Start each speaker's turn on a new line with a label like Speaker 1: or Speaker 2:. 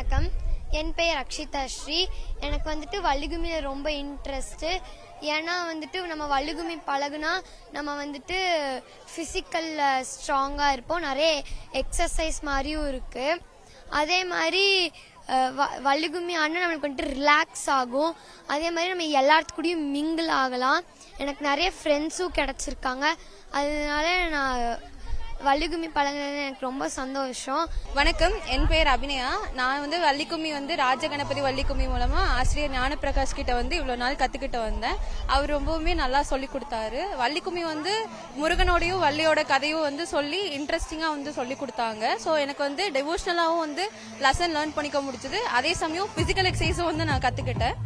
Speaker 1: வணக்கம். என் பெயர் அக்ஷிதா ஸ்ரீ. எனக்கு வள்ளிகுமியில் ரொம்ப இன்ட்ரெஸ்ட்டு. ஏன்னா நம்ம வள்ளிகுமி பழகுனா நம்ம ஃபிசிக்கலில் ஸ்ட்ராங்காக இருப்போம். நிறைய எக்ஸசைஸ் மாதிரியும் இருக்குது. அதே மாதிரி வள்ளிகுமி ஆனால் நம்மளுக்கு ரிலாக்ஸ் ஆகும். அதே மாதிரி நம்ம எல்லாத்துக்கூடயும் மிங்கிள் ஆகலாம். எனக்கு நிறைய ஃப்ரெண்ட்ஸும் கிடச்சிருக்காங்க. அதனால நான் வள்ளிகுமி பழகுனது எனக்கு ரொம்ப சந்தோஷம்.
Speaker 2: வணக்கம், என் பெயர் அபிநயா. நான் வள்ளிக்கும்மி ராஜகணபதி வள்ளிக்கும்மி மூலமா ஆசிரியர் ஞானப்பிரகாஷ் கிட்ட இவ்வளவு நாள் கத்துக்கிட்டு வந்தேன். அவர் ரொம்பவுமே நல்லா சொல்லி கொடுத்தாரு. வள்ளிக்கும்மி முருகனோடையும் வள்ளியோட கதையும் சொல்லி இன்ட்ரெஸ்டிங்கா சொல்லி கொடுத்தாங்க. ஸோ எனக்கு டிவோஷனலாவும் லெசன் லேர்ன் பண்ணிக்க முடிச்சது. அதே சமயம் பிசிக்கல் எக்ஸசைஸும் நான் கத்துக்கிட்டேன்.